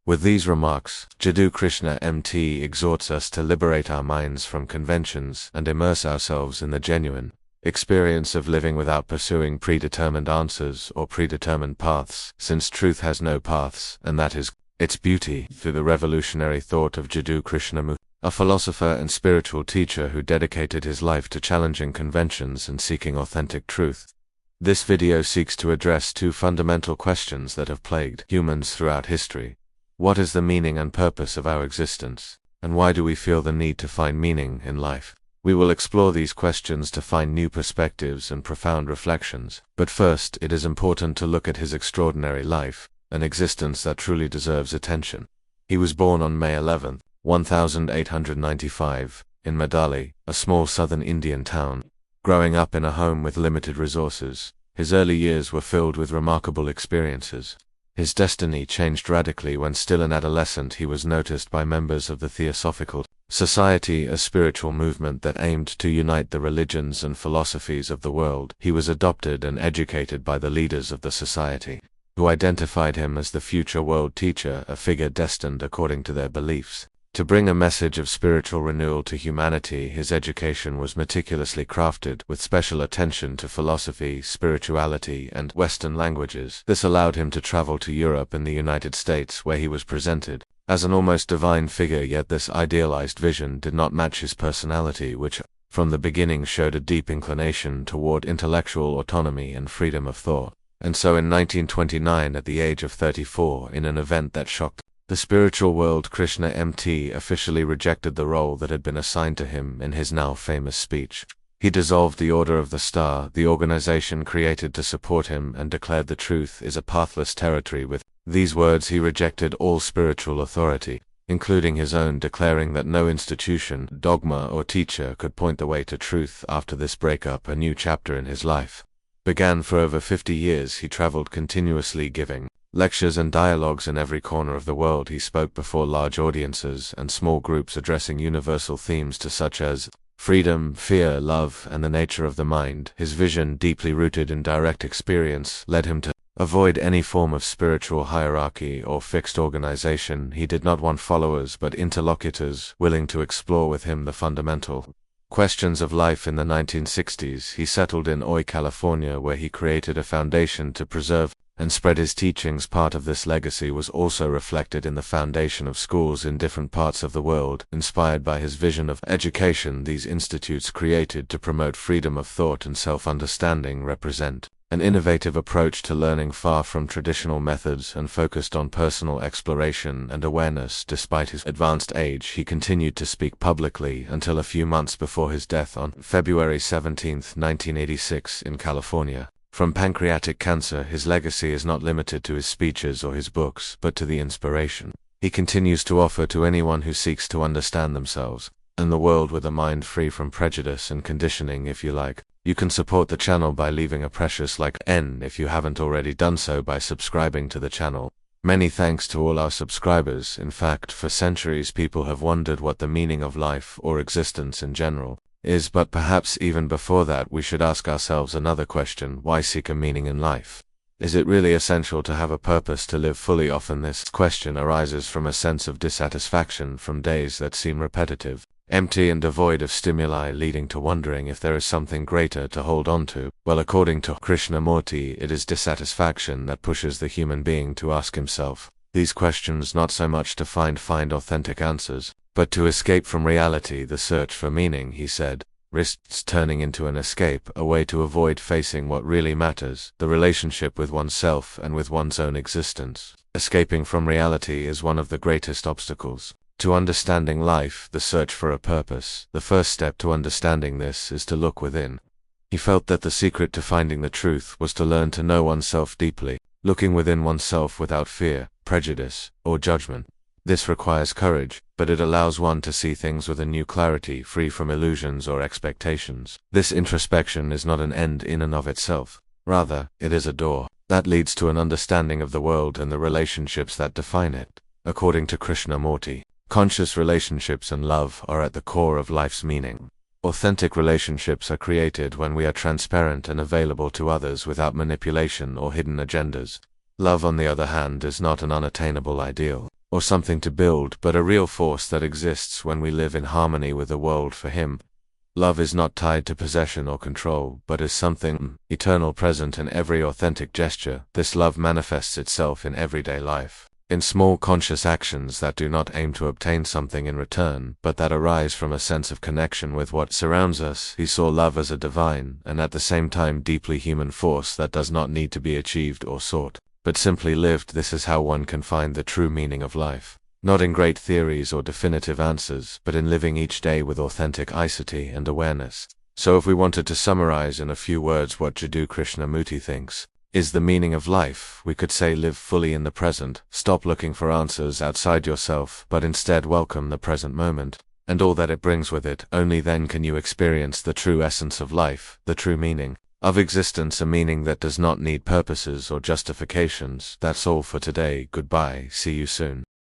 With these remarks, Jiddu Krishnamurti exhorts us to liberate our minds from conventions and immerse ourselves in the genuine experience of living without pursuing predetermined answers or predetermined paths, since truth has no paths, and that is its beauty. Through the revolutionary thought of Jiddu Krishnamurti, a philosopher and spiritual teacher who dedicated his life to challenging conventions and seeking authentic truth. This video seeks to address two fundamental questions that have plagued humans throughout history. What is the meaning and purpose of our existence, and why do we feel the need to find meaning in life? We will explore these questions to find new perspectives and profound reflections. But first, it is important to look at his extraordinary life, an existence that truly deserves attention. He was born on May 11, 1895, in Madali, a small southern Indian town. Growing up in a home with limited resources, his early years were filled with remarkable experiences. His destiny changed radically when still an adolescent he was noticed by members of the Theosophical Society, a spiritual movement that aimed to unite the religions and philosophies of the world. He was adopted and educated by the leaders of the society, who identified him as the future world teacher, a figure destined, according to their beliefs, to bring a message of spiritual renewal to humanity. His education was meticulously crafted, with special attention to philosophy, spirituality, and Western languages. This allowed him to travel to Europe and the United States, where he was presented as an almost divine figure, yet this idealized vision did not match his personality, which from the beginning showed a deep inclination toward intellectual autonomy and freedom of thought. And so in 1929, at the age of 34, in an event that shocked the spiritual world, Krishnamurti officially rejected the role that had been assigned to him in his now famous speech. He dissolved the Order of the Star, the organization created to support him, and declared the truth is a pathless territory. With these words he rejected all spiritual authority, including his own, declaring that no institution, dogma, or teacher could point the way to truth. After this breakup, a new chapter in his life began. For over 50 years he traveled continuously, giving lectures and dialogues in every corner of the world. He spoke before large audiences and small groups, addressing universal themes such as freedom, fear, love, and the nature of the mind. His vision, deeply rooted in direct experience, led him to avoid any form of spiritual hierarchy or fixed organization. He did not want followers but interlocutors, willing to explore with him the fundamental questions of life. In the 1960s, he settled in Ojai, California, where he created a foundation to preserve and spread his teachings. Part of this legacy was also reflected in the foundation of schools in different parts of the world. Inspired by his vision of education, these institutes, created to promote freedom of thought and self-understanding, represent an innovative approach to learning, far from traditional methods and focused on personal exploration and awareness. Despite his advanced age, he continued to speak publicly until a few months before his death on February 17, 1986, in California, from pancreatic cancer. His legacy is not limited to his speeches or his books, but to the inspiration he continues to offer to anyone who seeks to understand themselves and the world with a mind free from prejudice and conditioning. If you like, you can support the channel by leaving a precious like if you haven't already done so by subscribing to the channel. Many thanks to all our subscribers. In fact, for centuries people have wondered what the meaning of life or existence in general is, but perhaps even before that we should ask ourselves another question: why seek a meaning in life? Is it really essential to have a purpose to live fully? Often this question arises from a sense of dissatisfaction from days that seem repetitive, empty, and devoid of stimuli, leading to wondering if there is something greater to hold on to. Well, according to Krishnamurti, it is dissatisfaction that pushes the human being to ask himself these questions, not so much to find authentic answers, but to escape from reality. The search for meaning, he said, risks turning into an escape, a way to avoid facing what really matters, the relationship with oneself and with one's own existence. Escaping from reality is one of the greatest obstacles to understanding life, the search for a purpose. The first step to understanding this is to look within. He felt that the secret to finding the truth was to learn to know oneself deeply, looking within oneself without fear, prejudice, or judgment. This requires courage, but it allows one to see things with a new clarity, free from illusions or expectations. This introspection is not an end in and of itself. Rather, it is a door that leads to an understanding of the world and the relationships that define it. According to Krishnamurti, conscious relationships and love are at the core of life's meaning. Authentic relationships are created when we are transparent and available to others without manipulation or hidden agendas. Love, on the other hand, is not an unattainable ideal. or something to build, but a real force that exists when we live in harmony with the world. For him, love is not tied to possession or control, but is something eternal, present in every authentic gesture. This love manifests itself in everyday life, in small conscious actions that do not aim to obtain something in return, but that arise from a sense of connection with what surrounds us. He saw love as a divine, and at the same time deeply human force that does not need to be achieved or sought, but simply lived. This is how one can find the true meaning of life. Not in great theories or definitive answers, but in living each day with authenticity and awareness. So if we wanted to summarize in a few words what Jiddu Krishnamurti thinks is the meaning of life, we could say live fully in the present, stop looking for answers outside yourself, but instead welcome the present moment, and all that it brings with it. Only then can you experience the true essence of life, the true meaning of existence, a meaning that does not need purposes or justifications. That's all for today. Goodbye, see you soon.